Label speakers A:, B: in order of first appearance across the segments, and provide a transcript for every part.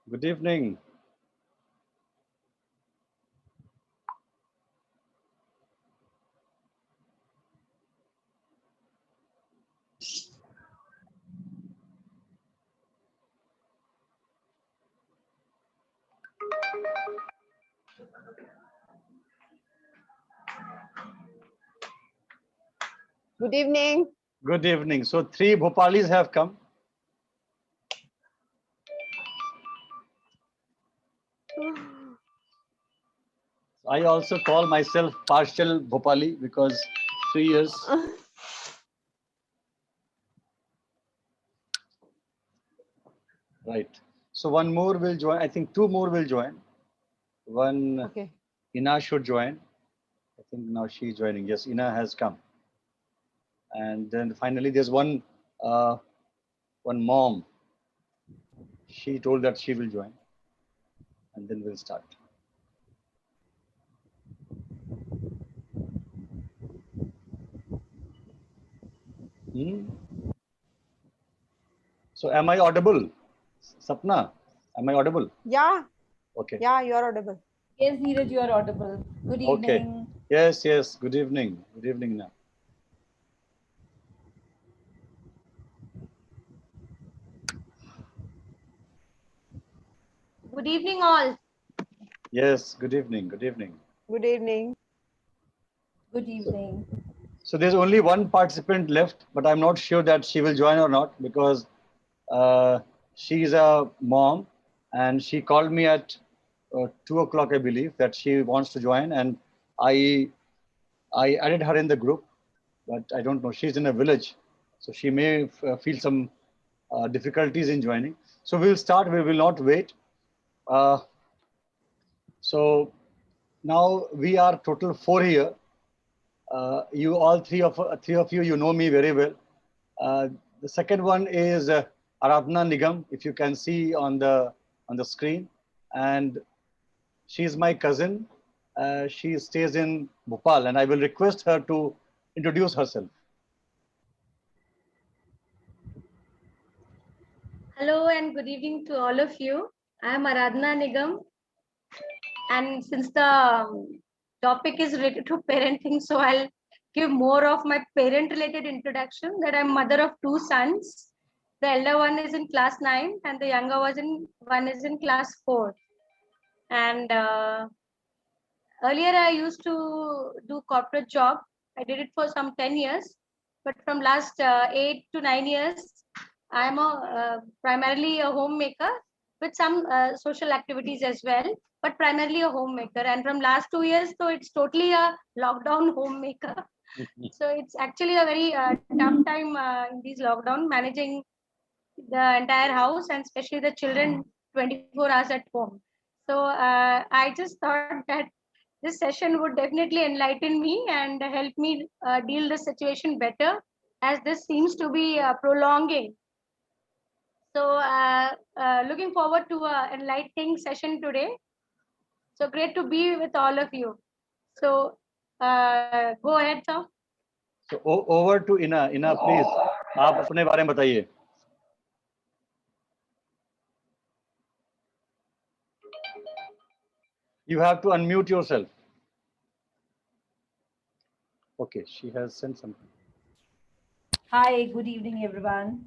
A: Good evening.
B: Good evening.
A: Good evening. So three Bhopalis have come. I also call myself partial Bhopali because 3 years. Right. So one more will join. I think two more will join. One
B: Okay.
A: Ina should join. I think now she's joining. Yes, Ina has come. And then finally there's one mom. She told that she will join. And then we'll start. Hmm? So am I audible? Sapna, am I audible?
B: Yeah,
A: Okay.
B: yeah, you're audible.
C: Yes, Neeraj, you are audible. Good
A: Okay.
C: evening.
A: Yes, yes. Good evening. Good evening now.
C: Good evening, all.
A: Yes, good evening. Good evening.
B: Good evening.
C: Good
A: So,
C: evening.
A: so there's only one participant left, but I'm not sure that she will join or not because uh, she's a mom and she called me at 2 o'clock, I believe, that she wants to join, and I I added her in the group, but I don't know. She's in a village, so she may feel some difficulties in joining. So we'll start. We will not wait. Uh, so now we are total four here. You all three of you, you know me very well. Uh, the second one is Aradhana Nigam, if you can see on the screen, and she is my cousin. She stays in Bhopal, and I will request her to introduce herself.
C: Hello and good evening to all of you. I am Aradhana Nigam, and since the topic is related to parenting, so I'll give more of my parent-related introduction. That I'm mother of two sons. The elder one is in class 9, and the younger one is in class 4. And earlier, I used to do corporate job. I did it for some 10 years, but from last 8 to 9 years, I'm primarily a homemaker with some social activities as well, but primarily a homemaker. And from last 2 years, so it's totally a lockdown homemaker. So it's actually a very tough time in these lockdown, managing the entire house and especially the children 24 hours at home. So I just thought that this session would definitely enlighten me and help me deal the situation better, as this seems to be prolonging. So looking forward to a enlightening session today. So great to be with all of you. So go ahead, sir.
A: So over to Ina. Ina, please, आप अपने बारे में बताइए. You have to unmute yourself. Okay, she has sent something.
D: Hi, good evening, everyone.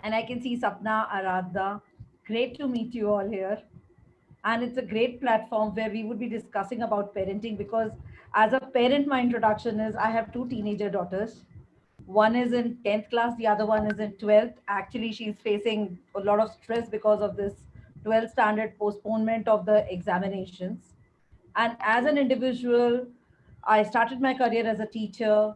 D: And I can see Sapna, Aradha. Great to meet you all here. And it's a great platform where we would be discussing about parenting because, as a parent, my introduction is I have two teenager daughters. One is in 10th class, the other one is in 12th. Actually, she's facing a lot of stress because of this 12th standard postponement of the examinations. And as an individual, I started my career as a teacher,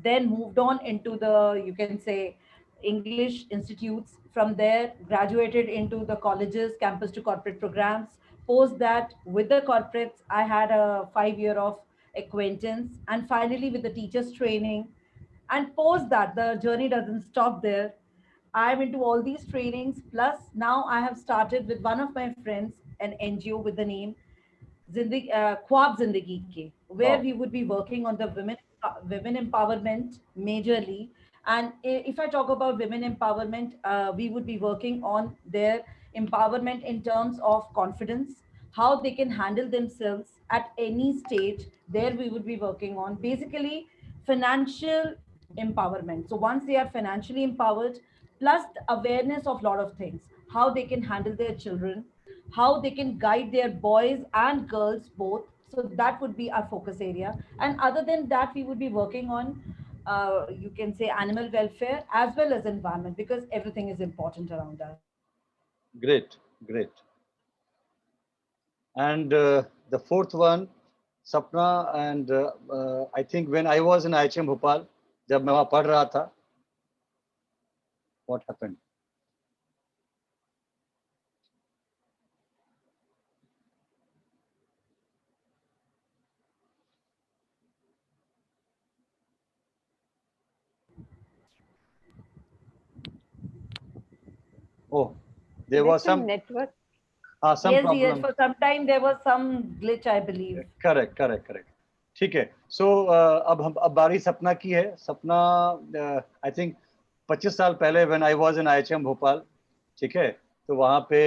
D: then moved on into the, you can say, English institutes. From there, graduated into the colleges, campus to corporate programs. Post that, with the corporates, I had a 5 year of acquaintance, and finally with the teachers training. And post that, the journey doesn't stop there. I'm into all these trainings. Plus, now I have started with one of my friends an NGO with the name ख्वाब Zindagi Ke, where
A: Wow.
D: we would be working on the women empowerment majorly, And if I talk about women empowerment, we would be working on their empowerment in terms of confidence, how they can handle themselves at any stage. There we would be working on basically financial empowerment. So once they are financially empowered, plus the awareness of a lot of things, how they can handle their children, how they can guide their boys and girls both. So that would be our focus area. And other than that, we would be working on, you can say, animal welfare as well as environment, because everything is important around us.
A: Great, great. And the fourth one, Sapna, and I think when I was in IHM Bhopal, जब मैं वहाँ पढ़ रहा था, what happened? Oh, there was some
B: network.
A: some
D: Yes,
A: problem.
D: yes, for some time there was some glitch, I believe.
A: Correct, correct, correct. ठीक है. So अब बारी सपना की है. सपना I think 25 साल पहले when I was in IHM Bhopal, ठीक है, तो वहाँ पे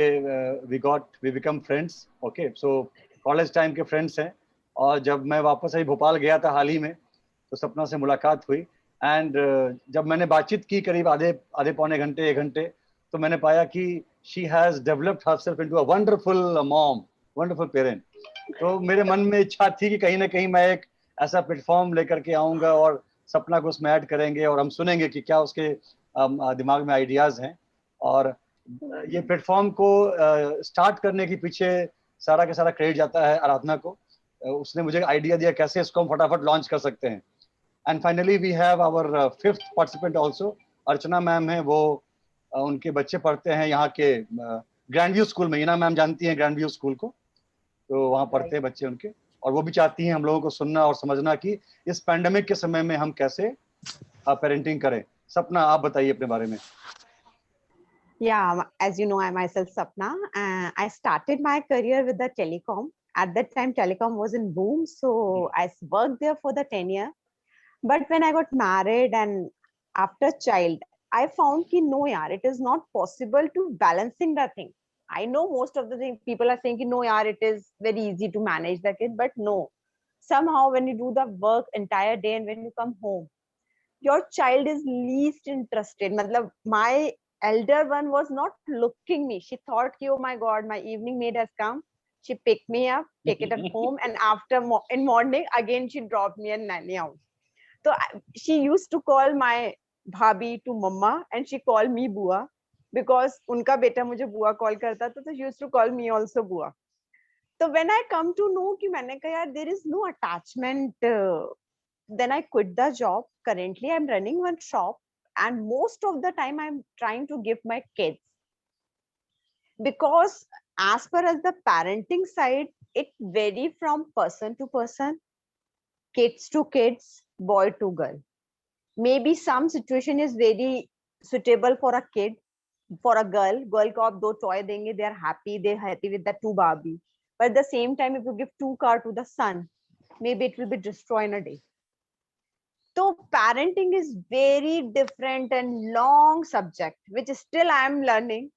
A: we become friends. Okay, so college time के friends हैं. और जब मैं वापस आई भोपाल गया था हाल ही में, तो सपना से मुलाकात हुई. एंड जब मैंने बातचीत की करीब आधे पौने घंटे 1 घंटे, तो मैंने पाया कि she has developed herself into a wonderful mom, wonderful parent. तो मेरे मन में इच्छा थी कि कहीं ना कहीं मैं एक ऐसा प्लेटफॉर्म लेकर के आऊंगा और सपना को उसमें ऐड करेंगे और हम सुनेंगे कि क्या उसके दिमाग में आइडियाज हैं. और ये प्लेटफॉर्म को स्टार्ट करने के पीछे सारा का सारा क्रेडिट जाता है आराधना को. उसने मुझे आइडिया दिया कैसे इसको हम फटाफट लॉन्च कर सकते हैं. And finally we have our fifth participant also. Archana ma'am है, वो उनके बच्चे पढ़ते हैं यहाँ के ग्रैंड व्यू स्कूल में. ईना मैम जानती हैं ग्रैंड व्यू स्कूल को, तो वहाँ पढ़ते हैं बच्चे उनके. और वो भी चाहती हैं हम लोगों को सुनना और समझना कि इस पैंडेमिक के समय में हम कैसे पेरेंटिंग करें. सपना, आप बताइए अपने बारे में.
B: Yeah, as you know, I myself Sapna. I started my career with the telecom. At that time, telecom was in boom, so I worked there for the 10 years. But when I got married and after child, I found कि no yaar, it is not possible to balancing the thing. I know most of the thing people are saying कि no yaar, it is very easy to manage the kid, but no. Somehow when you do the work entire day and when you come home, your child is least interested. Matlab, my elder one was not looking me. She thought कि oh my god, my evening maid has come. She picked me up, take it at home, and after in morning again she dropped me and nanny out. So she used to call my bhabhi to mama and she called me bua because unka beta mujhe bua call karta tha, so she used to call me also bua. So when I come to know कि मैंने कहा यार there is no attachment, then I quit the job. Currently I'm running one shop and most of the time I'm trying to give my kids, because as far as the parenting side, it vary from person to person, kids to kids, boy to girl. Maybe some situation is very suitable for a kid. For a girl को आप 2 toy देंगे, they are happy, they're happy with the 2 Barbie. But at the same time, if you give 2 car to the son, maybe it will be destroyed in a day. So parenting is very different and long subject, which still I am learning.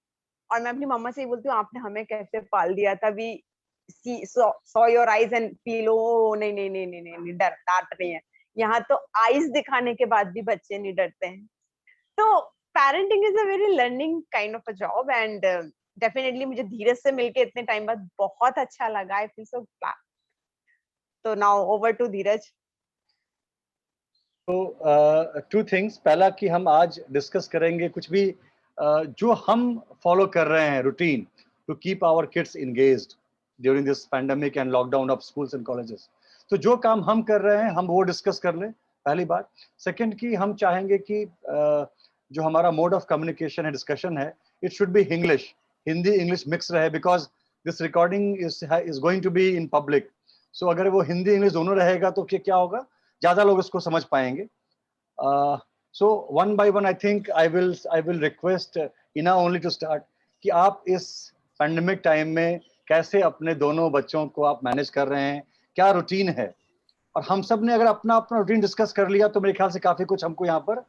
B: और मैं अपनी मम्मा से ही बोलती हूँ आपने हमें कैसे पाल दिया था. We saw your eyes and feel oh नहीं नहीं नहीं नहीं नहीं डांट नहीं है. यहाँ तो eyes दिखाने के बाद भी बच्चे नहीं डरते हैं. तो parenting is a very learning kind of a job and definitely मुझे धीरज से मिलके इतने टाइम बाद बहुत अच्छा लगा. I feel so glad. So now over to Dheeraj.
A: तो 2 things. पहला कि हम आज डिस्कस करेंगे कुछ भी जो हम फॉलो कर रहे हैं routine to keep our kids engaged during this pandemic and lockdown of schools and colleges. तो जो काम हम कर रहे हैं हम वो डिस्कस कर लें, पहली बात. सेकंड की हम चाहेंगे कि जो हमारा मोड ऑफ कम्युनिकेशन है, डिस्कशन है, it should be English, Hindi English mix रहे, because this recording is going to be in public. So अगर वो हिंदी इंग्लिश दोनों रहेगा तो क्या होगा, ज्यादा लोग इसको समझ पाएंगे. So one by one, I think I will request Ina only to start कि आप इस पैंडेमिक टाइम में कैसे अपने दोनों बच्चों को आप मैनेज कर रहे हैं, क्या रूटीन है. और हम सब ने अगर अपना अपना रूटीन डिस्कस कर लिया तो मेरे ख्याल से काफी कुछ हमको यहाँ पर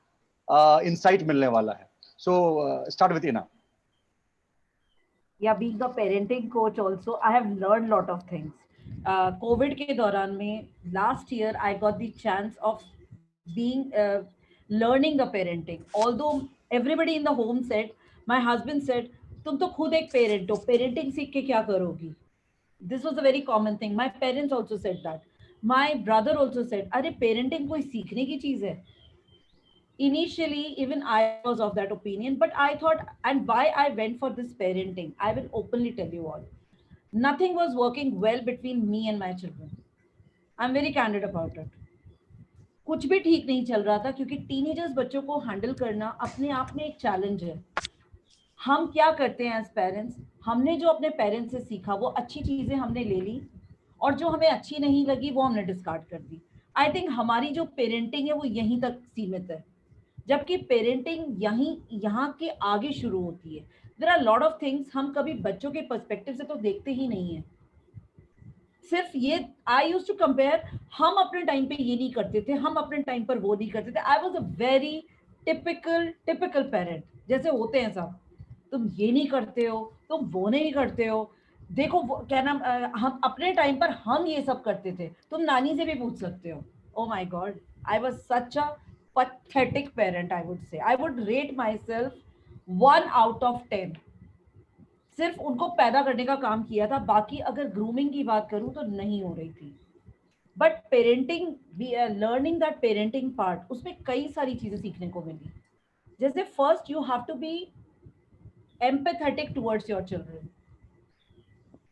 A: इंसाइट मिलने वाला है. So start with Ina.
D: Yeah, being a parenting coach also, I have learned lot of things. COVID के दौरान में last year I got the chance of being learning the parenting. Although everybody in the home said, my husband said, तुम तो खुद एक parent हो, parenting सीख के क्या करोगी? This was a very common thing. My parents also said that. My brother also said, अरे parenting कोई सीखने की चीज है. Initially even I was of that opinion, but I thought, and why I went for this parenting, I will openly tell you all, nothing was working well between me and my children. I'm very candid about it. कुछ भी ठीक नहीं चल रहा था, क्योंकि teenagers बच्चों को हैंडल करना अपने आप में एक चैलेंज है. हम क्या करते हैं एज पेरेंट्स, हमने जो अपने पेरेंट्स से सीखा वो अच्छी चीजें हमने ले ली, और जो हमें अच्छी नहीं लगी वो हमने डिस्कार्ड कर दी. आई थिंक हमारी जो पेरेंटिंग है वो यहीं तक सीमित है, जबकि पेरेंटिंग यहाँ के आगे शुरू होती है. There are lot of things हम कभी बच्चों के पर्सपेक्टिव से तो देखते ही नहीं है. सिर्फ ये आई यूज्ड टू कंपेयर, हम अपने टाइम पे ये नहीं करते थे, हम अपने टाइम पर वो नहीं करते थे. I was a very typical parent, जैसे होते हैं सब, तुम ये नहीं करते हो, तुम वो नहीं करते हो, देखो क्या नाम, हम अपने टाइम पर हम ये सब करते थे, तुम नानी से भी पूछ सकते हो. Oh my God, I was such a pathetic parent, I would say. I would rate myself 1 out of 10. सिर्फ उनको पैदा करने का काम किया था, बाकी अगर ग्रूमिंग की बात करूं तो नहीं हो रही थी. But parenting, learning that parenting part, उसमें कई सारी चीजें सीखने को मिली. जैसे first you have to be empathetic towards your children.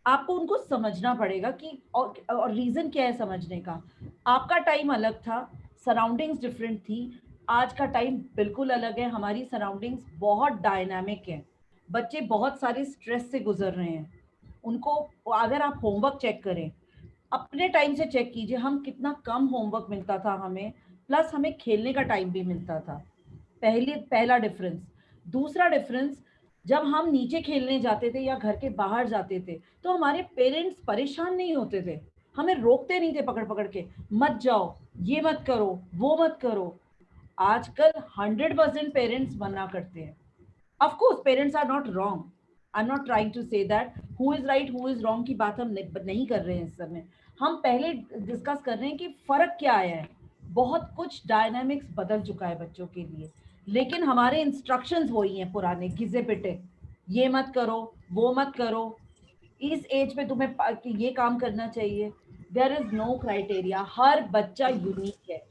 D: आपको उनको समझना पड़ेगा कि और रीजन क्या है समझने का. आपका टाइम अलग था, सराउंडिंग्स डिफरेंट थी. आज का टाइम बिल्कुल अलग है, हमारी सराउंडिंग्स बहुत डायनामिक है. बच्चे बहुत सारे स्ट्रेस से गुजर रहे हैं. उनको, अगर आप होमवर्क चेक करें, अपने टाइम से चेक कीजिए, हम कितना कम होमवर्क मिलता था हमें, प्लस हमें खेलने का टाइम भी मिलता था. पहला डिफरेंस. दूसरा डिफरेंस, जब हम नीचे खेलने जाते थे या घर के बाहर जाते थे तो हमारे पेरेंट्स परेशान नहीं होते थे, हमें रोकते नहीं थे पकड़ पकड़ के, मत जाओ, ये मत करो, वो मत करो. आजकल 100% पेरेंट्स मना करते हैं. Of course parents are not wrong, I am not trying to say that who is right who is wrong की बात हम नहीं कर रहे हैं इस समय. हम पहले डिस्कस कर रहे हैं कि फर्क क्या आया है. बहुत कुछ डायनामिक्स बदल चुका है बच्चों के लिए, लेकिन हमारे इंस्ट्रक्शंस वही हैं पुराने घिसे पिटे. ये मत करो, वो मत करो, इस एज पे तुम्हें ये काम करना चाहिए. देयर इज नो क्राइटेरिया, हर बच्चा यूनिक है.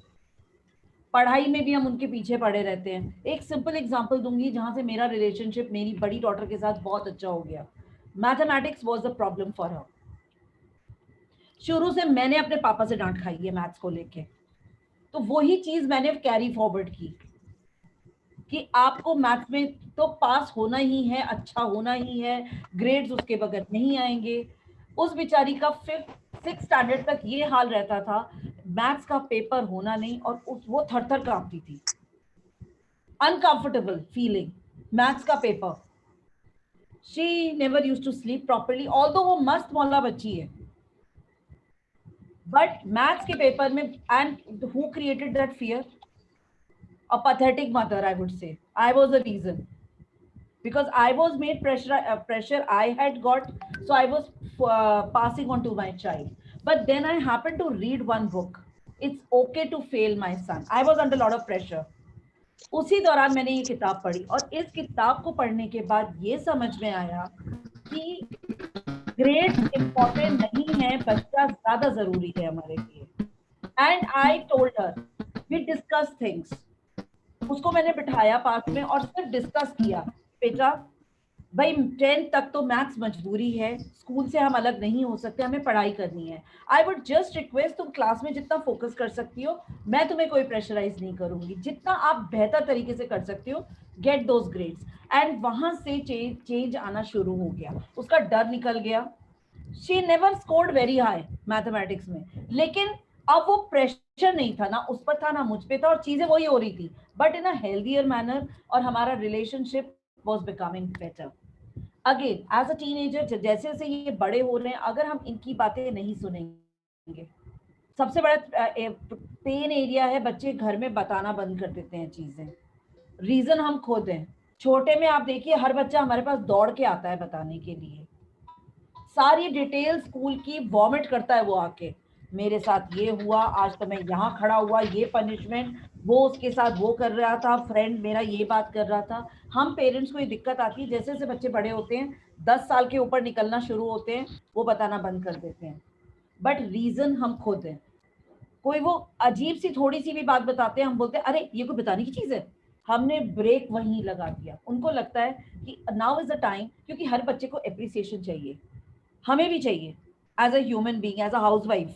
D: पढ़ाई में भी हम उनके पीछे पड़े रहते हैं. एक सिंपल एग्जांपल दूंगी जहां से मेरा रिलेशनशिप मेरी बड़ी डॉटर के साथ बहुत अच्छा हो गया. Mathematics was a problem for her. शुरू से मैंने अपने पापा से डांट खाई है मैथ्स को लेके, तो वही चीज मैंने कैरी फॉरवर्ड की कि आपको मैथ्स में तो पास होना ही है, अच्छा होना ही है, ग्रेड्स उसके बगैर नहीं आएंगे. उस बेचारी का 5th स्टैंडर्ड तक ये हाल रहता था, मैथ्स का पेपर होना नहीं, और वो थर-थर कांपती थी. अनकंफर्टेबल फीलिंग, मैथ्स का paper. She never used to sleep properly, although वो मस्त मौला बच्ची है, बट मैथ्स के पेपर में, and who created that fear? A pathetic mother, I would say. I was the reason, because I was made pressure I had got, so I was passing on to my child. But then I happened to read one book, It's Okay to Fail, My Son. I was under a lot of pressure. उसी दौरान मैंने ये किताब पढ़ी, और इस किताब को पढ़ने के बाद ये समझ में आया कि ग्रेड इम्पोर्टेंट नहीं है, बच्चा ज्यादा जरूरी है हमारे लिए. And I told her, we discuss things. उसको मैंने बिठाया पास में और सिर्फ डिस्कस किया, बेटा भाई 10th तक तो मैथ्स मजबूरी है, स्कूल से हम अलग नहीं हो सकते, हमें पढ़ाई करनी है. आई वुड जस्ट रिक्वेस्ट, तुम क्लास में जितना फोकस कर सकती हो, मैं तुम्हें कोई प्रेशराइज नहीं करूंगी, जितना आप बेहतर तरीके से कर सकती हो, गेट दोज ग्रेड्स. एंड वहां से चेंज आना शुरू हो गया, उसका डर निकल गया. She never scored very high mathematics में, लेकिन अब वो प्रेशर नहीं था, ना उस पर था ना मुझ पे था, और चीजें वही हो रही थी, but in a healthier manner, और हमारा relationship was becoming better. Again as a teenager, जैसे जैसे ये बड़े हो रहे हैं, अगर हम इनकी बातें नहीं सुनेंगे, सबसे बड़ा पेन एरिया है, बच्चे घर में बताना बंद कर देते हैं चीजें. रीजन हम खुद हैं। छोटे में आप देखिए हर बच्चा हमारे पास दौड़ के आता है बताने के लिए, सारी डिटेल स्कूल की वॉमिट करता है वो आके, मेरे साथ ये हुआ, आज तो मैं यहाँ खड़ा हुआ, ये पनिशमेंट, वो उसके साथ वो कर रहा था, फ्रेंड मेरा ये बात कर रहा था। हम पेरेंट्स को ये दिक्कत आती है, जैसे जैसे बच्चे बड़े होते हैं 10 साल के ऊपर निकलना शुरू होते हैं, वो बताना बंद कर देते हैं। बट रीजन हम खुद हैं। कोई वो अजीब सी थोड़ी सी भी बात बताते हैं, हम बोलते हैं अरे ये कोई बताने की चीज है, हमने ब्रेक वहीं लगा दिया। उनको लगता है कि नाउ इज द टाइम, क्योंकि हर बच्चे को एप्रिसिएशन चाहिए, हमें भी चाहिए, as a human being, as a housewife,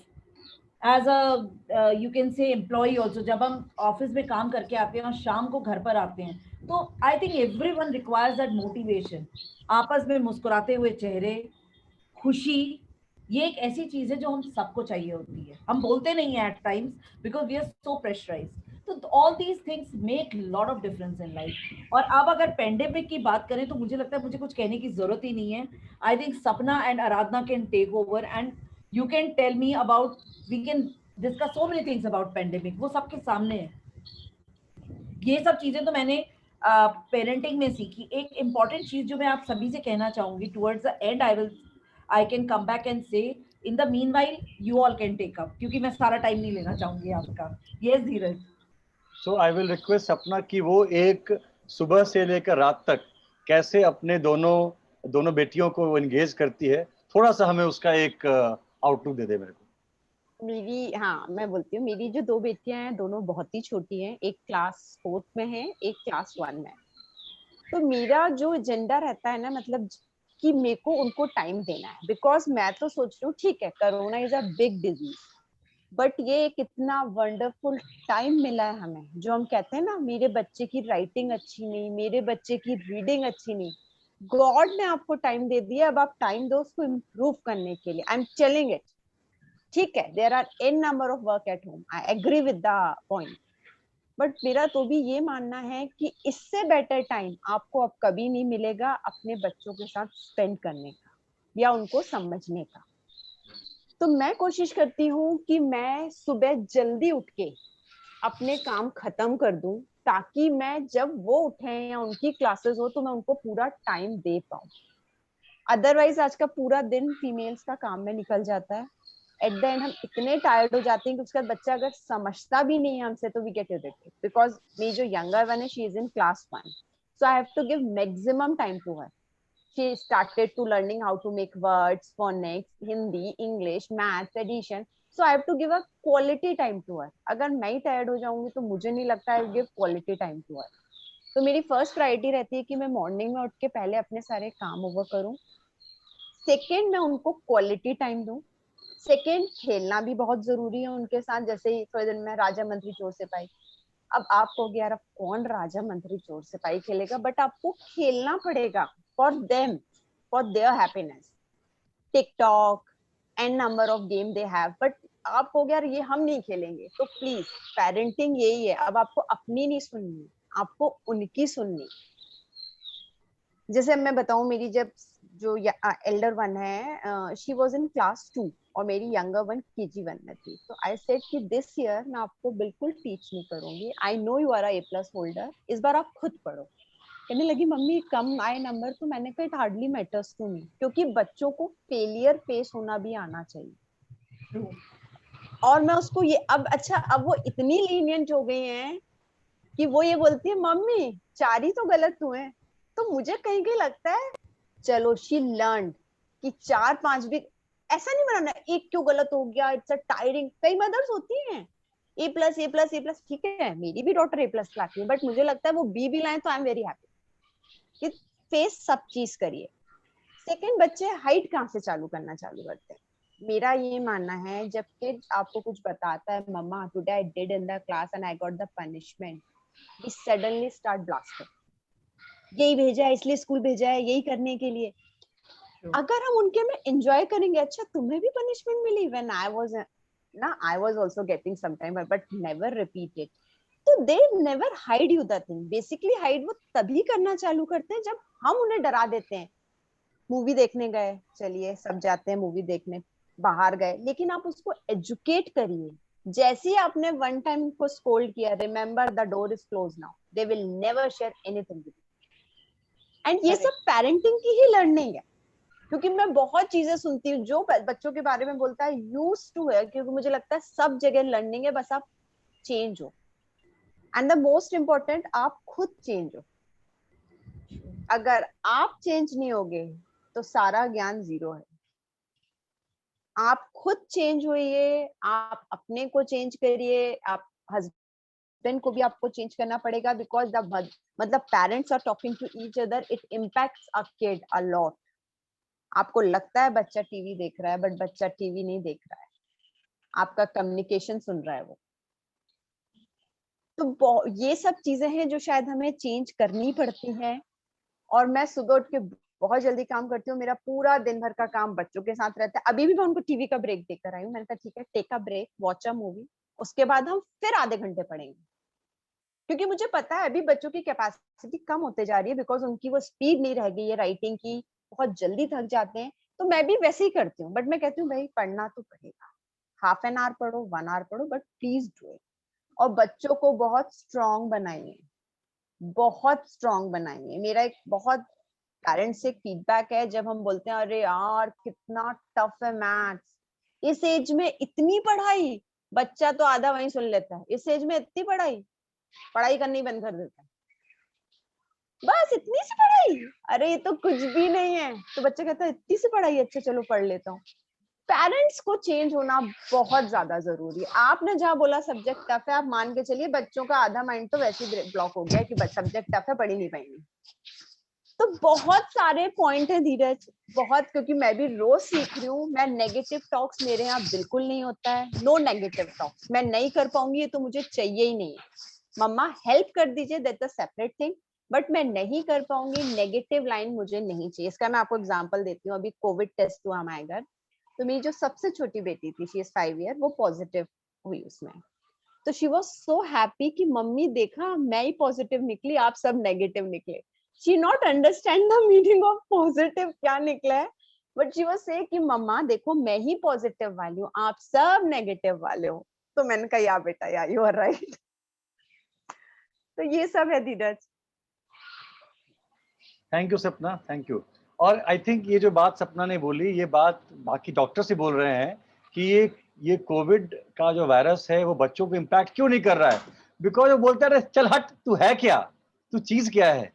D: as a you can say employ also. जब हम ऑफिस में काम करके आते हैं और शाम को घर पर आते हैं, तो I think every one requires that motivation. आपस में मुस्कुराते हुए चेहरे, खुशी, ये एक ऐसी चीज है जो हम सबको चाहिए होती है। हम बोलते नहीं है at times because we are so pressurised. तो all these things make lot of difference in life. और अब अगर पेंडेमिक की बात करें तो मुझे लगता है मुझे कुछ कहने की जरूरत ही नहीं है। I think Sapna and Aradhana can take over and you can tell me about, we can discuss so many things about pandemic. वो सबके सामने है। ये सब चीजें तो मैंने पेरेंटिंग में सीखी। एक इंपॉर्टेंट चीज जो मैं आप सभी से कहना चाहूंगी towards the end, I can come back and से, in the meanwhile you all can take up, क्योंकि मैं सारा टाइम नहीं लेना चाहूंगी आपका। Yes Dheeraj.
A: So I will request Sapna कि वो एक सुबह से लेकर रात तक कैसे अपने दोनों दोनों बेटियों को एंगेज करती है, थोड़ा सा हमें उसका एक आउटलुक दे दे मेरे को।
B: मेरी, हाँ मैं बोलती हूँ, मेरी जो दो बेटियां हैं दोनों बहुत ही छोटी हैं, एक क्लास 4th में है, एक क्लास 1 में है। तो मेरा जो एजेंडा रहता है ना, मतलब कि मेरे को उनको टाइम देना है। बिकॉज मैं तो सोच रही हूँ ठीक है, corona is a big disease, but ये एक इतना वंडरफुल टाइम मिला है हमें। जो हम कहते हैं ना, मेरे बच्चे की राइटिंग अच्छी नहीं, मेरे बच्चे की रीडिंग अच्छी नहीं, गॉड ने आपको टाइम दे दिया, अब आप टाइम दो उसको इम्प्रूव करने के लिए। I am telling it. ठीक है, there are an number of work at home, I agree with the point, but मेरा तो भी ये मानना है कि इससे बेटर टाइम आपको अब कभी नहीं मिलेगा अपने बच्चों के साथ स्पेंड करने का या उनको समझने का। तो मैं कोशिश करती हूँ कि मैं सुबह जल्दी उठ के अपने काम खत्म कर दूं, ताकि मैं जब वो उठे या उनकी क्लासेस हो तो मैं उनको पूरा टाइम दे पाऊं। अदरवाइज आज का पूरा दिन फीमेल्स का काम में निकल जाता है। एट द एंड हम इतने टायर्ड हो जाते हैं कि उसके बाद बच्चा अगर समझता भी नहीं है हमसे तो वी गेट इरिटेटेड। बिकॉज मेरी जो यंगर वन है, she is in class 1, so I have to give maximum time to her. She started to learning how to make words, phonics, Hindi, English, maths, addition. So I have to give a quality time to her. अगर मैं ही tired हो जाऊंगी तो मुझे नहीं लगता I will give quality time to her. तो मेरी फर्स्ट प्रायोरिटी रहती है कि मैं मॉर्निंग में उठ के पहले अपने सारे काम ओवर करूं। सेकेंड, मैं उनको क्वालिटी टाइम दूं। सेकेंड, खेलना भी बहुत जरूरी है उनके साथ। जैसे ही थोड़े दिन में राजा मंत्री चोर सिपाही, अब आप कहोगे यार अब कौन राजा मंत्री चोर सिपाही खेलेगा, बट आपको खेलना पड़ेगा for them, for their happiness. TikTok and number of game they have, but आप कहोगे यार ये हम नहीं खेलेंगे। तो प्लीज, पेरेंटिंग यही है, अब आपको अपनी नहीं सुननी, आपको उनकी सुननी। जैसे मैं बताऊं, मेरी जब जो एल्डर वन है, शी वाज इन क्लास 2 और मेरी यंगर वन KG 1 में थी। तो आई सेड कि दिस ईयर मैं आपको बिल्कुल टीच नहीं करूंगी, I know you are A+ holder, इस बार आप खुद पढ़ो। कहने लगी मम्मी कम आए नंबर, तो मैंने कहा it hardly matters to me, क्योंकि बच्चों को फेलियर फेस होना भी आना चाहिए। और मैं उसको ये अब, अच्छा अब वो इतनी लीनियंट हो गई हैं कि वो ये बोलती है मम्मी 4 ही तो गलत हुए। तो मुझे कहीं कहीं लगता है चलो शी लर्न कि 4-5 भी ऐसा नहीं बनाना, एक क्यों गलत हो गया, इट्स अ टायरिंग। कई मदर्स होती हैं A+, ठीक है मेरी भी डॉटर A+ लाती है, बट मुझे लगता है वो B भी लाए तो आई एम वेरी हैप्पी कि फेस सब चीज करिए। सेकंड, बच्चे हाइट कहाँ से चालू करना चालू करते हैं। मेरा ये मानना है, जब किड आपको कुछ बताता है, mumma today I did in the class and I got the punishment, we suddenly start blasting, यही भेजा है इसलिए स्कूल भेजा है, यही करने के लिए। अगर हम उनके में एंजॉय करेंगे, अच्छा तुम्हें भी पनिशमेंट मिली, when I was also getting some time but never repeated. तो they never hide you the thing. Basically hide वो तभी करना चालू करते हैं जब हम उन्हें डरा देते हैं। मूवी देखने गए, चलिए सब जाते हैं मूवी देखने, बाहर गए, लेकिन आप उसको एजुकेट करिए जैसे ही आपने वन टाइम को स्कोल्ड किया, remember the door is close now, they will never share anything with you. And ये सब पेरेंटिंग की ही लर्निंग है, क्योंकि मैं बहुत चीजें सुनती हूँ जो बच्चों के बारे में बोलता है, यूज्ड टू है, क्योंकि मुझे लगता है सब जगह लर्निंग है, बस आप चेंज हो। एंड द मोस्ट इम्पोर्टेंट, आप खुद चेंज हो। अगर आप चेंज नहीं होगे तो सारा ज्ञान जीरो है। आप खुद चेंज होइए, आप अपने को चेंज करिए, आप हस्बैंड को भी आपको चेंज करना पड़ेगा, बिकॉज द मतलब parents are talking to each other, it impacts a kid a lot. आपको लगता है बच्चा टीवी देख रहा है, बट बच्चा टीवी नहीं देख रहा है, आपका कम्युनिकेशन सुन रहा है वो। तो ये सब चीजें हैं जो शायद हमें चेंज करनी पड़ती हैं। और मैं सुबह उठ के बहुत जल्दी काम करती हूँ, मेरा पूरा दिन भर का काम बच्चों के साथ रहता है। अभी भी मैं उनको टीवी का ब्रेक देकर आई हूँ, मैंने कहा ठीक है, take a break, watch a movie, उसके बाद हम फिर आधे घंटे पढ़ेंगे। क्योंकि मुझे पता है अभी बच्चों की कैपेसिटी कम होते जा रही है, बिकॉज उनकी वो स्पीड नहीं रह गई है राइटिंग की, बहुत जल्दी थक जाते हैं। तो मैं भी वैसे ही करती हूँ, बट मैं कहती हूँ भाई पढ़ना तो पड़ेगा, हाफ एन आवर पढ़ो, 1 आवर पढ़ो, बट प्लीज डू इट। और बच्चों को बहुत स्ट्रांग बनाइए, बहुत स्ट्रांग बनाइए। मेरा एक बहुत पेरेंट्स से फीडबैक है, जब हम बोलते हैं अरे यार कितना टफ है मैथ्स, इस एज में इतनी पढ़ाई, बच्चा तो आधा वहीं सुन लेता है, इस एज में इतनी पढ़ाई, पढ़ाई करनी बंद कर देता है, बस इतनी सी पढ़ाई, अरे ये तो कुछ भी नहीं है। तो बच्चा कहता है इतनी सी पढ़ाई, अच्छा चलो पढ़ लेता हूँ। पेरेंट्स को चेंज होना बहुत ज्यादा जरूरी है। आपने जहाँ बोला सब्जेक्ट टफ है, आप मान के चलिए बच्चों का आधा माइंड तो वैसे ही ब्लॉक हो गया है कि सब्जेक्ट टफ है, पढ़ ही नहीं पाएंगे। तो बहुत सारे पॉइंट है धीरज, बहुत, क्योंकि मैं भी रोज सीख रही हूँ। मैं नेगेटिव टॉक्स मेरे यहाँ बिल्कुल नहीं होता है, नो नेगेटिव टॉक्स। मैं नहीं कर पाऊंगी ये तो मुझे चाहिए ही नहीं है। मम्मा हेल्प कर दीजिए, that's a separate thing, but मैं नहीं कर पाऊंगी, नेगेटिव लाइन मुझे नहीं चाहिए। इसका मैं आपको एग्जांपल देती हूँ। अभी कोविड टेस्ट हुआ हमारे घर, तो मेरी जो सबसे छोटी बेटी थी, शी इज 5 ईयर, वो पॉजिटिव हुई उसमें। तो शी वॉज सो हैप्पी कि मम्मी देखा मैं ही पॉजिटिव निकली, आप सब नेगेटिव निकले। She not understand the meaning of positive क्या निकला है, बट शी वॉज से कि मम्मा देखो मैं ही पॉजिटिव वाली हूँ, आप सब नेगेटिव वाले हो। तो मैंने कहा या बेटा या यू आर राइट। तो ये सब है धीरज।
A: थैंक यू सपना, थैंक यू। और आई थिंक ये जो बात सपना ने बोली, ये बात बाकी डॉक्टर से बोल रहे हैं कि ये कोविड का जो वायरस है वो बच्चों को इम्पैक्ट क्यों नहीं कर रहा है। बिकॉज वो बोलते रहे चल हट, तू है क्या, तू चीज क्या है।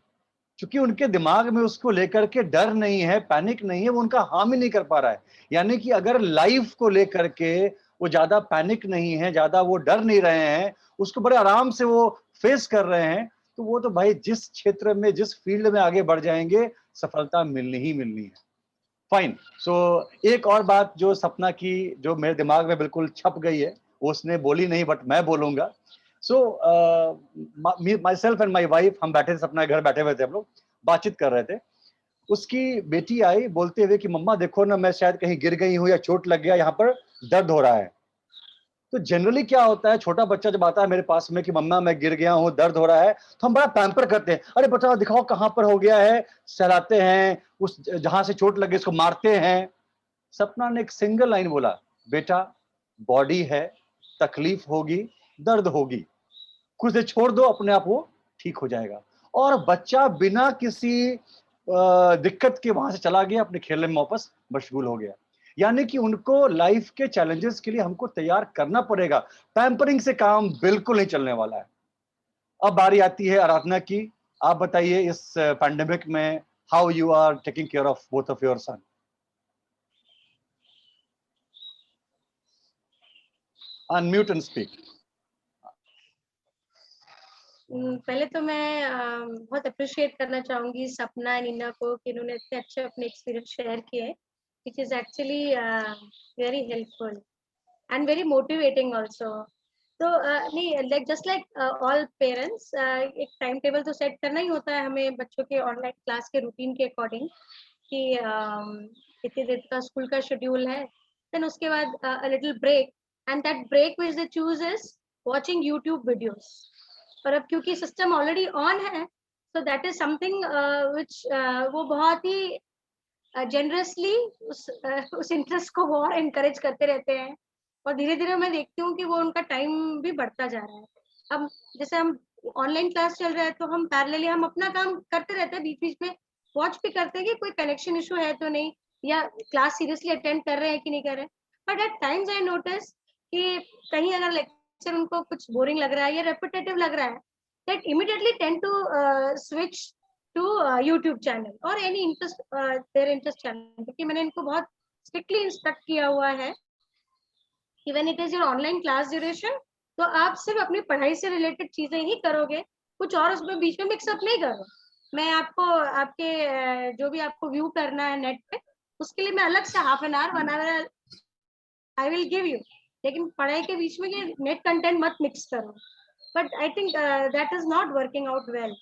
A: क्योंकि उनके दिमाग में उसको लेकर के डर नहीं है, पैनिक नहीं है, वो उनका हार्म ही नहीं कर पा रहा है। यानी कि अगर लाइफ को लेकर के वो ज्यादा पैनिक नहीं है, ज्यादा वो डर नहीं रहे हैं, उसको बड़े आराम से वो फेस कर रहे हैं, तो वो तो भाई जिस क्षेत्र में, जिस फील्ड में आगे बढ़ जाएंगे, सफलता मिलनी ही मिलनी है। फाइन। सो एक और बात जो सपना की, जो मेरे दिमाग में बिल्कुल छप गई है, वो उसने बोली नहीं बट मैं बोलूंगा। So myself and my wife, हम बैठे थे, सपना घर बैठे हुए थे, हम लोग बातचीत कर रहे थे। उसकी बेटी आई बोलते हुए कि मम्मा देखो ना, मैं शायद कहीं गिर गई हूँ या चोट लग गया, यहाँ पर दर्द हो रहा है। तो जनरली क्या होता है, छोटा बच्चा जब आता है मेरे पास में कि मम्मा मैं गिर गया हूँ, दर्द हो रहा है, तो हम बड़ा पैम्पर करते हैं, अरे बच्चा दिखाओ कहाँ पर हो गया है, सहलाते हैं, उस जहां से चोट लगे इसको मारते हैं। सपना ने एक सिंगल लाइन बोला, बेटा बॉडी है, तकलीफ होगी, दर्द होगी, कुछ देर छोड़ दो, अपने आप वो ठीक हो जाएगा। और बच्चा बिना किसी दिक्कत के वहां से चला गया, अपने खेलने में वापस मशगूल हो गया। यानी कि उनको लाइफ के चैलेंजेस के लिए हमको तैयार करना पड़ेगा, पैम्परिंग से काम बिल्कुल नहीं चलने वाला है। अब बारी आती है आराधना की। आप बताइए इस पैंडेमिक में how you are taking care of both of your son. Unmute and speak.
C: पहले तो मैं बहुत अप्रिशिएट करना चाहूंगी सपना नीना को कि इन्होंने इतने अच्छे अपने एक्सपीरियंस शेयर किए, which is actually very helpful and very motivating also. तो नहीं, like just like all parents, एक टाइम टेबल तो सेट करना ही होता है हमें बच्चों के ऑनलाइन क्लास के रूटीन के अकॉर्डिंग कि इतनी देर का स्कूल का शेड्यूल है, देन उसके बाद a little break, and that break which they choose is watching YouTube videos. पर अब क्योंकि सिस्टम ऑलरेडी ऑन है, so that is something which वो बहुत ही जनरसली उस इंटरेस्ट को और एनकरेज करते रहते हैं। और धीरे धीरे मैं देखती हूँ कि वो उनका टाइम भी बढ़ता जा रहा है। अब जैसे हम ऑनलाइन क्लास चल रहा है तो हम पैरेलली हम अपना काम करते रहते हैं, बीच बीच में वॉच भी करते हैं कि कोई कनेक्शन इशू है तो नहीं, या क्लास सीरियसली अटेंड कर रहे हैं कि नहीं कर रहे हैं। But at times I notice कि कहीं अगर लेक्चर उनको कुछ बोरिंग लग रहा है या रेपिटेटिव लग रहा है, that immediately tend to switch to YouTube channel और any interest their interest channel, क्योंकि मैंने इनको बहुत स्ट्रिक्टली इंस्ट्रक्ट किया हुआ है कि when it is your online class duration, तो आप सिर्फ अपनी पढ़ाई से रिलेटेड चीजें ही करोगे, कुछ और उसमें बीच में मिक्सअप नहीं करो। मैं आपको आपके जो भी आपको व्यू करना है नेट पे, उसके लिए मैं अलग से half an hour 1 hour I will give you, लेकिन पढ़ाई के बीच में ये नेट कंटेंट मत मिक्स करो। But I think that is not working out well.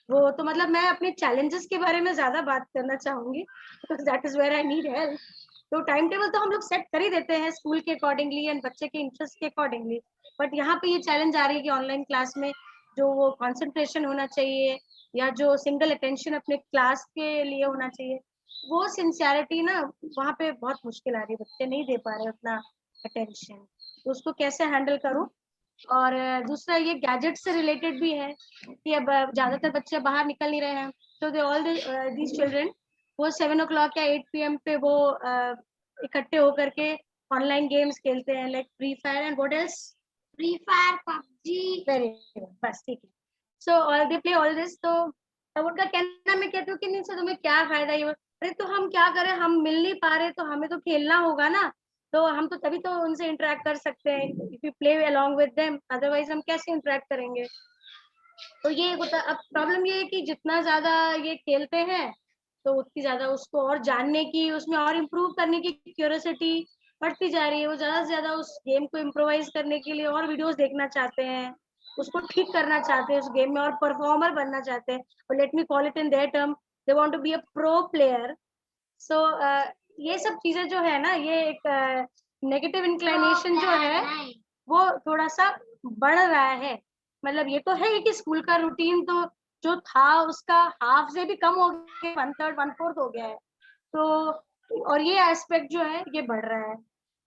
C: वो तो मतलब मैं अपने चैलेंजेस के बारे में ज्यादा बात करना चाहूंगी, because that is where I need help. तो टाइम टेबल तो हम लोग सेट कर ही देते हैं स्कूल के अकॉर्डिंगली एंड बच्चे के इंटरेस्ट के अकॉर्डिंगली, बट यहाँ पे ये चैलेंज आ रही है कि ऑनलाइन क्लास में जो वो कंसंट्रेशन होना चाहिए या जो सिंगल अटेंशन अपने क्लास के लिए होना चाहिए, वो सिंसियरिटी ना वहाँ पे बहुत मुश्किल आ रही है, बच्चे नहीं दे पा रहे उतना अटेंशन। तो उसको कैसे हैंडल करूँ। और दूसरा ये गैजेट से रिलेटेड भी है कि अब ज्यादातर बच्चे बाहर निकल नहीं रहे हैं, तो दे ऑल दीज चिल्ड्रन वो 7 o'clock या 8 PM पे वो इकट्ठे होकर के ऑनलाइन गेम्स खेलते हैं, like free fire and what else, free fire, PUBG, very बस ठीक है। So all they play all this. तो अब उनका कहना, मैं कहती हूँ कि नहीं सर तुम्हें क्या फायदा ये, अरे तो हम क्या करें, हम मिल नहीं पा रहे तो हमें तो खेलना होगा ना, तो हम तो तभी तो उनसे इंटरेक्ट कर सकते हैं if you play along with them, otherwise हम कैसे इंटरेक्ट करेंगे। तो ये होता। अब प्रॉब्लम ये है कि जितना ज्यादा ये खेलते हैं तो उतनी ज्यादा उसको और जानने की, उसमें और इम्प्रूव करने की क्यूरियोसिटी बढ़ती जा रही है। वो ज्यादा से ज्यादा उस गेम को इम्प्रोवाइज करने के लिए और वीडियोस देखना चाहते हैं, उसको ठीक करना चाहते हैं उस गेम में और परफॉर्मर बनना चाहते हैं, और let me call it in their term, they want to be a pro player. So ये सब चीजें जो है ना, ये एक नेगेटिव इंक्लाइनेशन जो है वो थोड़ा सा बढ़ रहा है। मतलब ये तो है कि स्कूल का रूटीन तो जो था उसका हाफ से भी कम हो गया, 1/3 1/4 हो गया है। तो और ये एस्पेक्ट जो है ये बढ़ रहा है।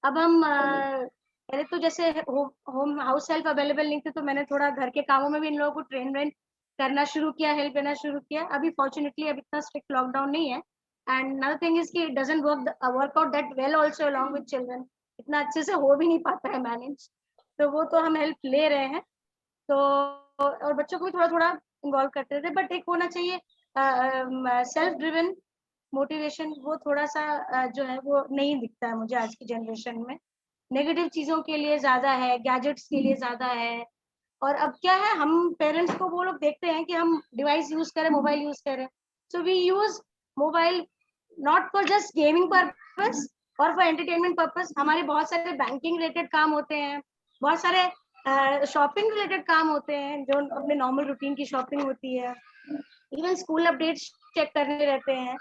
C: अब हम पहले तो जैसे होम हाउस हेल्प अवेलेबल नहीं थे, तो मैंने थोड़ा घर के कामों में भी इन लोगों को ट्रेन वेन करना शुरू किया, हेल्प लेना शुरू किया। अभी फॉर्चुनेटली अब इतना स्ट्रिक्ट लॉकडाउन नहीं है। एंड another thing is कि it doesn't work out that well also along with children, इतना अच्छे से हो भी नहीं पाता है मैनेज, तो वो तो हम हेल्प ले रहे हैं। तो और बच्चों को भी थोड़ा थोड़ा इन्वॉल्व करते थे, बट एक होना चाहिए सेल्फ ड्रिवन मोटिवेशन, वो थोड़ा सा जो है वो नहीं दिखता है मुझे आज की जनरेशन में। नेगेटिव चीजों के लिए ज्यादा है, गैजेट्स के लिए ज्यादा है। और अब क्या है, हम पेरेंट्स को वो लोग देखते हैं कि हम डिवाइस यूज करें, मोबाइल यूज करें, so we use mobile not for just gaming purpose और फॉर एंटरटेनमेंट पर्पस। हमारे बहुत सारे बैंकिंग रिलेटेड काम होते हैं, बहुत सारे शॉपिंग रिलेटेड काम होते हैं, जो अपने नॉर्मल रूटीन की शॉपिंग होती है, इवन स्कूल अपडेट्स चेक करने रहते हैं,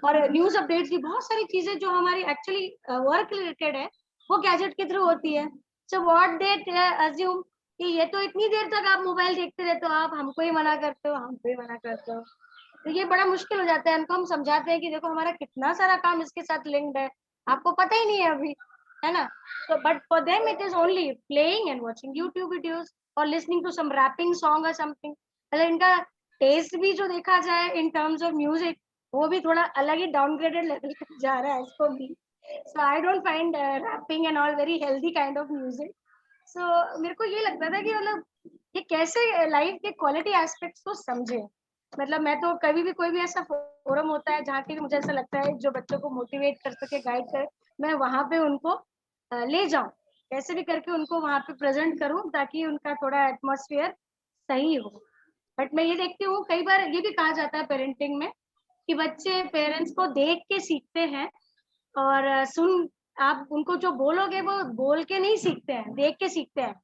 C: और न्यूज अपडेट्स भी, बहुत सारी चीजें जो हमारी एक्चुअली वर्क रिलेटेड है वो गैजेट के थ्रू होती है। सो व्हाट दे अज्यूम कि ये तो इतनी देर तक आप मोबाइल देखते रहते हो, आप हमको ही मना करते हो, हमको ही मना करते हो। तो ये बड़ा मुश्किल हो जाता है। उनको हम समझाते हैं कि देखो हमारा कितना सारा काम इसके साथ लिंक्ड है, आपको पता ही नहीं है अभी, है ना। तो but for them it is only playing and watching YouTube videos और listening to some rapping song और समथिंग। मतलब इनका टेस्ट भी जो देखा जाए इन टर्म्स ऑफ म्यूजिक, वो भी थोड़ा अलग ही डाउनग्रेडेड लेवल तक जा रहा है इसको भी। So I don't find rapping and all very healthy kind of music. So मेरे को ये लगता था कि मतलब ये कैसे लाइफ के क्वालिटी एस्पेक्ट्स को समझे। मतलब मैं तो कभी भी कोई भी ऐसा फोरम होता है जहाँ पे मुझे ऐसा लगता है जो बच्चों को मोटिवेट कर सके, गाइड करे, मैं वहां पे उनको ले जाऊं, कैसे भी करके उनको वहां पे प्रेजेंट करूं ताकि उनका थोड़ा एटमॉस्फेयर सही हो। बट मैं ये देखती हूँ कई बार ये भी कहा जाता है पेरेंटिंग में कि बच्चे पेरेंट्स को देख के सीखते हैं, और सुन आप उनको जो बोलोगे वो बोल के नहीं सीखते हैं, देख के सीखते हैं।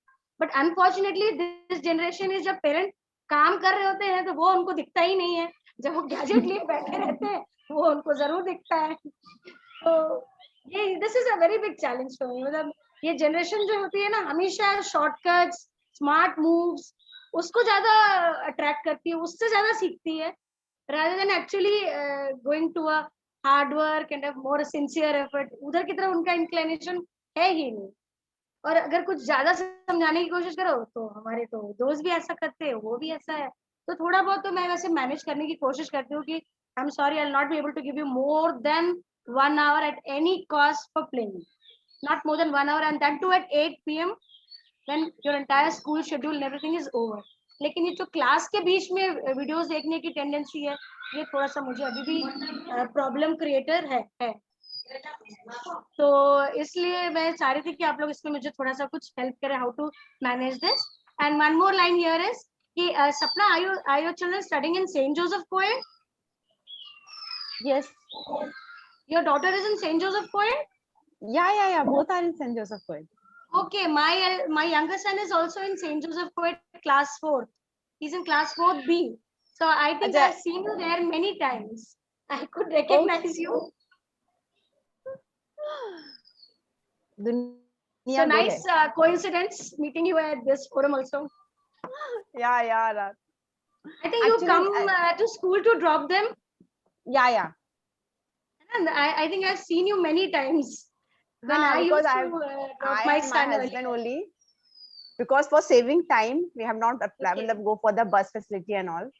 C: But unfortunately this generation is, जब पेरेंट काम कर रहे होते हैं तो वो उनको दिखता ही नहीं है, जब वो गैजेट लिए बैठे रहते हैं वो उनको जरूर दिखता है। तो ये this is a very big challenge for me. मतलब ये जनरेशन जो होती है ना, हमेशा शॉर्टकट्स, स्मार्ट मूव्स उसको ज्यादा अट्रैक्ट करती है, उससे ज्यादा सीखती है, rather than actually going to a hard work and a more sincere effort। उधर की तरफ उनका इंक्लिनेशन है ही नहीं। और अगर कुछ ज्यादा समझाने की कोशिश करो तो हमारे तो दोस्त भी ऐसा करते हैं, वो भी ऐसा है। तो थोड़ा बहुत तो मैं वैसे मैनेज करने की कोशिश करती हूँ कि I am sorry, I will not be able to give you more than 1 hour at any cost for playing, not more than 1 hour, and that too at 8 p.m. when your entire school schedule and everything is over. लेकिन ये जो class के बीच में videos देखने की tendency है, ये थोड़ा सा मुझे अभी भी प्रॉब्लम क्रिएटर है। तो इसलिए मैं चाह रही थी कि आप लोग इसमें मुझे थोड़ा सा कुछ हेल्प करें, how to manage this. And one more line here is कि Sapna, are your children studying in Saint Joseph coed?
B: Yes.
C: Your daughter is in Saint Joseph coed?
B: Yeah. Both are in St. Joseph Coed.
C: Okay, my younger son is also in St. Joseph Coed class 4. He's in class 4B. So I think
B: Acha.
C: I've seen you there many times. I could recognize you.
B: दुनिया
C: So
B: गोल है।
C: nice coincidence meeting you at this forum also.
B: Yeah.
C: I think you
B: Actually,
C: come to school to drop them.
B: Yeah.
C: And I think I've seen you many times when I
B: because
C: used to drop
B: I
C: my
B: and my
C: son
B: husband
C: earlier.
B: only, because for saving time we have not applied,
C: Okay.
B: मतलब go for the bus facility and all.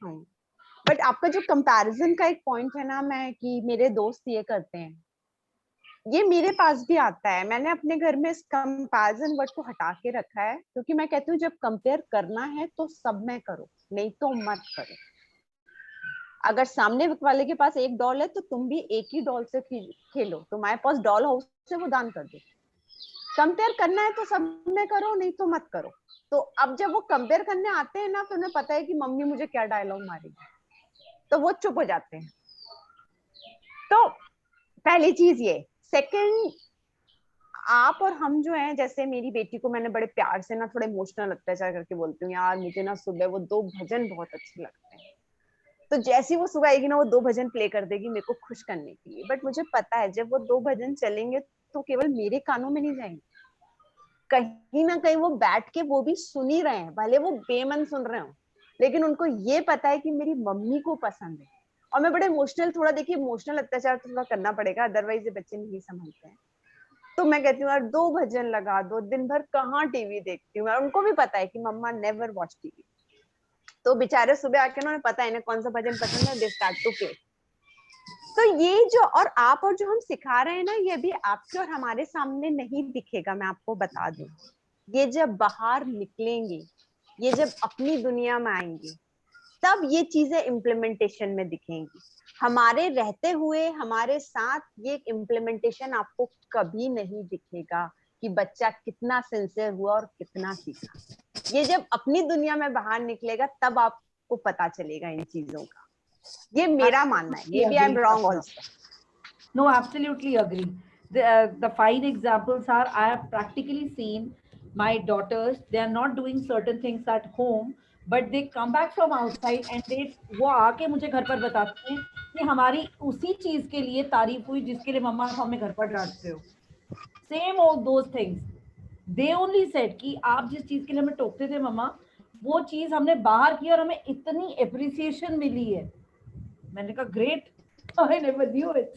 B: But आपका जो comparison का एक point है ना, मैं कि मेरे दोस्त ये करते हैं, ये मेरे पास भी आता है। मैंने अपने घर में इस कंपैरिजन वर्ड को हटा के रखा है, क्योंकि मैं कहती हूँ जब कंपेयर करना है तो सब में करो, नहीं तो मत करो। अगर सामने वाले के पास एक डॉल है तो तुम भी एक ही डॉल से खेलो, तुम्हारे पास डॉल हाउस से वो दान कर दो। कंपेयर करना है तो सब में करो, नहीं तो मत करो। तो अब जब वो कंपेयर करने आते हैं ना, तो उन्हें पता है कि मम्मी मुझे क्या डायलॉग मारेगी, तो वो चुप हो जाते हैं। तो पहली चीज ये। सेकंड, आप और हम जो हैं, जैसे मेरी बेटी को मैंने बड़े प्यार से ना थोड़ा इमोशनल अत्याचार करके बोलती हूँ, यार मुझे ना सुबह वो 2 भजन बहुत अच्छे लगते हैं। तो जैसी वो सुबह आएगी ना, वो 2 भजन प्ले कर देगी मेरे को खुश करने के लिए। बट मुझे पता है जब वो 2 भजन चलेंगे तो केवल मेरे कानों में नहीं जाएंगे, कहीं ना कहीं वो बैठ के वो भी सुन ही रहे हैं, भले वो बेमन सुन रहे हो, लेकिन उनको ये पता है कि मेरी मम्मी को पसंद है। और मैं बड़े इमोशनल, थोड़ा देखिए इमोशनल अत्याचार तो थोड़ा करना पड़ेगा, अदरवाइज ये बच्चे नहीं संभलते हैं। तो मैं कहती हूँ यार 2 भजन लगा दो, दिन भर कहाँ टीवी देखती हूँ। उनको भी पता है कि मम्मा नेवर वॉच टीवी। तो बेचारे सुबह आके उन्हें पता है इन्हें कौन सा भजन पसंद है, दे स्टार्ट टू प्ले। तो ये जो और आप और जो हम सिखा रहे हैं ना, ये भी आपके और हमारे सामने नहीं दिखेगा। मैं आपको बता दूं, ये जब बाहर निकलेंगे, ये जब अपनी दुनिया में आएंगे, तब ये चीजें इम्प्लीमेंटेशन में दिखेंगी। हमारे रहते हुए हमारे साथ ये इम्प्लीमेंटेशन आपको कभी नहीं दिखेगा कि बच्चा कितना सिंसियर हुआ और कितना सीखा। ये जब अपनी दुनिया में बाहर निकलेगा तब आपको पता चलेगा इन चीजों का। ये मेरा मानना है। Maybe I'm wrong also.
D: No, absolutely agree. The fine examples are, I have practically seen my daughters, they are not doing certain things at home, but they come back from outside and वो आके मुझे घर पर बताती हैं कि हमारी उसी चीज के लिए तारीफ हुई जिसके लिए मम्मा आप हमें घर पर डांटते हो। Same all those things. They only said कि आप जिस चीज के लिए हमें टोकते थे मम्मा, वो चीज हमने बाहर की और हमें इतनी एप्रिसिएशन मिली है। मैंने कहा great, I never knew it.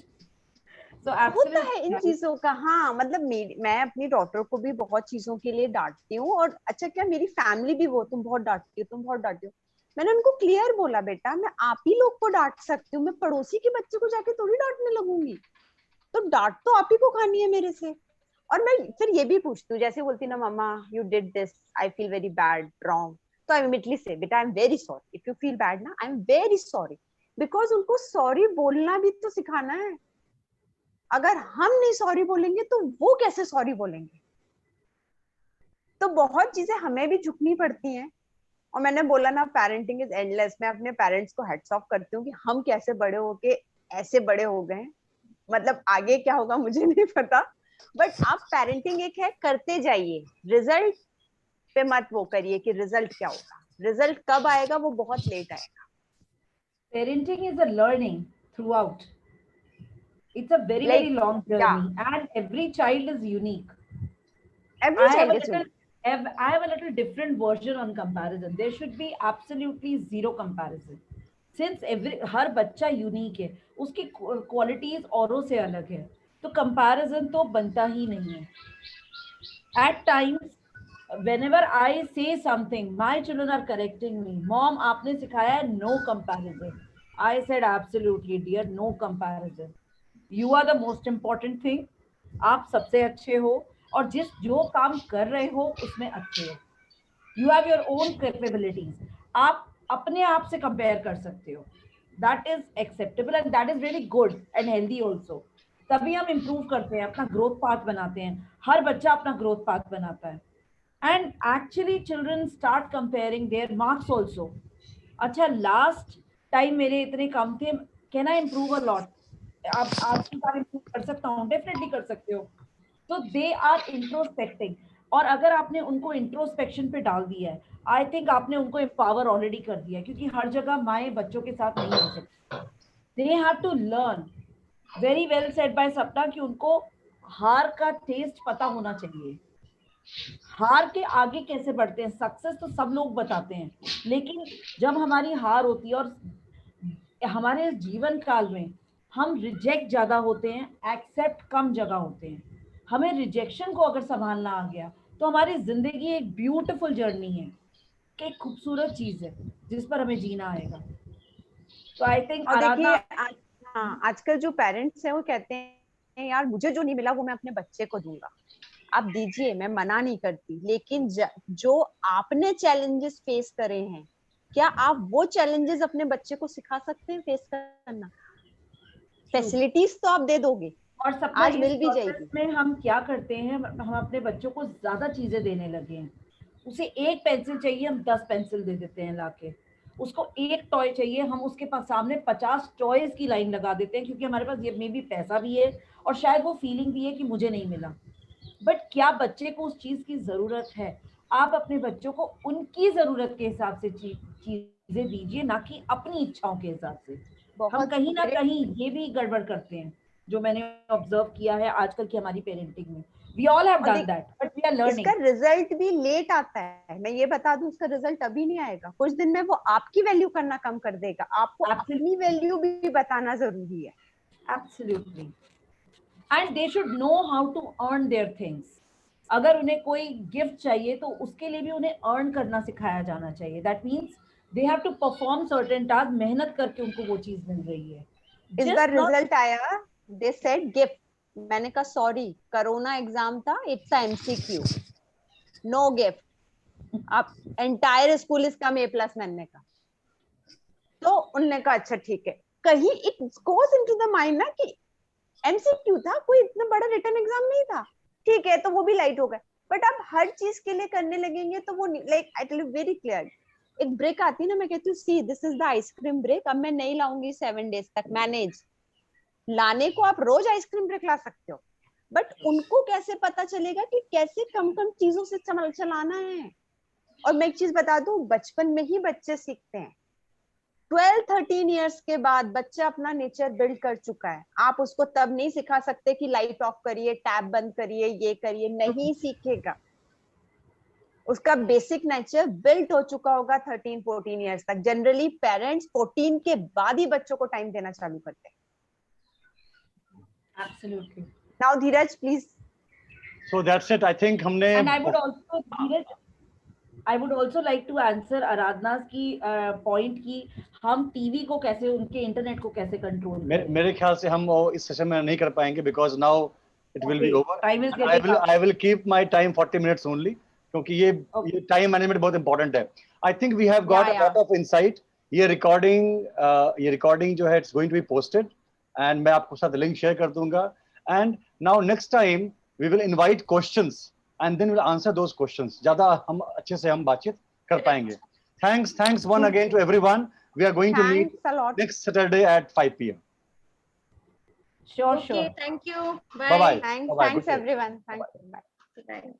D: So
B: होता है इन चीजों का। हाँ, मतलब मैं अपनी डॉटर को भी बहुत चीजों के लिए डांटती हूँ। और अच्छा क्या मेरी फैमिली भी, वो तुम बहुत डांटती हो, तुम बहुत डांटती हो। मैंने उनको क्लियर बोला, बेटा मैं आप ही लोग को डांट सकती हूँ, मैं पड़ोसी के बच्चे को जाके थोड़ी डांटने लगूंगी। तो डांट तो आप ही को खानी है मेरे से। और मैं फिर ये भी पूछती हूँ, जैसे बोलती ना mumma you did this, I feel very bad, wrong, तो आई इमीडिएटली से बेटा I am very sorry. If you feel bad ना, I am very sorry. Because उनको सॉरी बोलना भी तो सिखाना है। अगर हम नहीं सॉरी बोलेंगे तो वो कैसे सॉरी बोलेंगे। तो बहुत चीजें हमें भी झुकनी पड़ती हैं। और मैंने बोला ना, पेरेंटिंग इज एंडलेस। मैं अपने पेरेंट्स को हेड्स ऑफ करती हूँ कि हम कैसे बड़े होके ऐसे बड़े हो गए। मतलब आगे क्या होगा मुझे नहीं पता, बट आप पेरेंटिंग एक है, करते जाइए, रिजल्ट पे मत वो करिए कि रिजल्ट क्या होगा। रिजल्ट कब आएगा वो बहुत लेट आएगा।
D: Parenting is a learning throughout. It's a very, very long journey, and every child is unique.
B: Every child is unique.
D: I have a little different version on comparison. There should be absolutely zero comparison. Since हर बच्चा unique है, उसकी qualities औरों से अलग है, तो comparison तो बनता ही नहीं है। At times, whenever I say something, my children are correcting me. Mom, आपने सिखाया है no comparison. I said absolutely dear, no comparison. You are the most important thing. आप सबसे अच्छे हो और जो काम कर रहे हो उसमें अच्छे हो. You have your own capabilities. आप अपने आप से कंपेयर कर सकते हो. That is acceptable and that is really good and healthy also. तभी हम इम्प्रूव करते हैं, अपना ग्रोथ पाथ बनाते हैं. हर बच्चा अपना ग्रोथ पाथ बनाता है. And actually children start comparing their marks also. अच्छा, लास्ट टाइम मेरे इतने कम थे, can I improve a lot? आप आज की बार इम्प्रूव कर सकता हूँ, डेफिनेटली कर सकते हो. तो दे आर इंट्रोस्पेक्टिंग, और अगर आपने उनको इंट्रोस्पेक्शन पे डाल दिया है, आई थिंक आपने उनको एम्पावर ऑलरेडी कर दिया है, क्योंकि हर जगह माएँ बच्चों के साथ नहीं हो सकती. They have to learn. Very well said by Sapna कि उनको हार का टेस्ट पता होना चाहिए. हार के आगे कैसे बढ़ते हैं, सक्सेस तो सब लोग बताते हैं, लेकिन जब हमारी हार होती है और हमारे जीवन काल में हम रिजेक्ट ज्यादा होते हैं, एक्सेप्ट कम जगह होते हैं. हमें रिजेक्शन को अगर संभालना आ गया तो हमारी जिंदगी एक ब्यूटीफुल जर्नी है, एक खूबसूरत चीज है जिस पर हमें जीना आएगा. तो आई थिंक
B: और देखिए
D: आराधना,
B: हाँ, आजकल जो पेरेंट्स हैं वो कहते हैं यार मुझे जो नहीं मिला वो मैं अपने बच्चे को दूंगा. आप दीजिए, मैं मना नहीं करती, लेकिन जो आपने चैलेंजेस फेस करे हैं, क्या आप वो चैलेंजेस अपने बच्चे को सिखा सकते हैं फेस करना? फैसिलिटीज तो आप दे दोगे
D: और सबका
B: आज मिल भी जाएगी.
D: में हम क्या करते हैं, हम अपने बच्चों को ज्यादा चीजें देने लगे हैं. उसे एक पेंसिल चाहिए, हम 10 पेंसिल दे देते हैं लाके. उसको एक टॉय चाहिए, हम उसके पास सामने 50 टॉयज की लाइन लगा देते हैं, क्योंकि हमारे पास ये में भी पैसा भी है और शायद वो फीलिंग भी है कि मुझे नहीं मिला. बट क्या बच्चे को उस चीज की जरूरत है? आप अपने बच्चों को उनकी जरूरत के हिसाब से चीजें दीजिए, ना कि अपनी इच्छाओं के हिसाब से. हम कहीं ना कहीं ये भी गड़बड़ करते हैं, जो मैंने ऑब्जर्व किया है आजकल की हमारी पेरेंटिंग में. We all have done that, but we are learning.
B: इसका रिजल्ट भी लेट आता है. मैं ये बता दूं, इसका रिजल्ट अभी नहीं आएगा. कुछ दिन में वो आपकी वैल्यू करना कम कर देगा. आपको अपनी वैल्यू भी बताना जरूरी है.
D: Absolutely. And they should know how to earn their things. अगर उन्हें कोई गिफ्ट चाहिए तो उसके लिए भी उन्हें अर्न करना सिखाया जाना चाहिए. That means they have to perform certain task, मेहनत करके उनको वो चीज मिल रही है.
B: इस बार रिजल्ट आया, दे सेड गिफ्ट. मैंने कहा सॉरी, कोरोना एग्जाम था, it's a MCQ, no gift. अब entire school is come A+. मैंने कहा तो उन्होंने कहा अच्छा ठीक है. कहीं it goes into the mind ना कि एमसीक्यू था, कोई इतना बड़ा रिटन एग्जाम नहीं था, ठीक है, तो वो भी लाइट हो गए. बट अब हर चीज के लिए करने लगेंगे तो वो like I tell you very clear. एक ब्रेक आती है ना, मैं कहती हूँ see this is the ice cream break. अब मैं नहीं लाऊंगी 7 days तक, मैनेज. लाने को आप रोज आइसक्रीम ब्रेक ला सकते हो, बट उनको कैसे पता चलेगा कि कैसे कम कम चीजों से चलाना है. और मैं एक चीज बता दूं, बचपन में ही बच्चे सीखते हैं. 12-13 years के बाद बच्चा अपना नेचर बिल्ड कर चुका है. आप उसको तब नहीं सिखा सकते कि लाइट ऑफ करिए, टैब बंद करिए, ये करिए. नहीं सीखेगा. उसका बेसिक नेचर बिल्ट हो चुका होगा 13-14 years तक. जनरली पेरेंट्स 14 के बाद ही बच्चों को टाइम देना चालू करते हैं.
D: Absolutely.
B: Now Dheeraj, please.
A: So that's it. I think हमने.
D: And I would also, Dheeraj, I would also like to answer आराधना की पॉइंट की हम टीवी को कैसे, उनके इंटरनेट को कैसे कंट्रोल.
A: मेरे ख्याल से हम इस सेशन में नहीं कर पाएंगे because now it will be over.
D: Time is getting up.
A: I will keep my time 40 minutes only, क्योंकि ये टाइम मैनेजमेंट बहुत इंपॉर्टेंट है. I think we have got a lot of insight. ये रिकॉर्डिंग जो है it's going to be posted and मैं आपको साथ लिंक शेयर कर दूंगा. And now next time we will invite questions and then we'll answer those questions. ज्यादा हम अच्छे से हम बातचीत कर पाएंगे. Thanks one again to everyone. We are going to meet next Saturday at 5 p.m.
D: Sure.
C: Okay, thank you.
A: Bye bye.
B: Thanks everyone. Thanks. Bye.
C: Bye.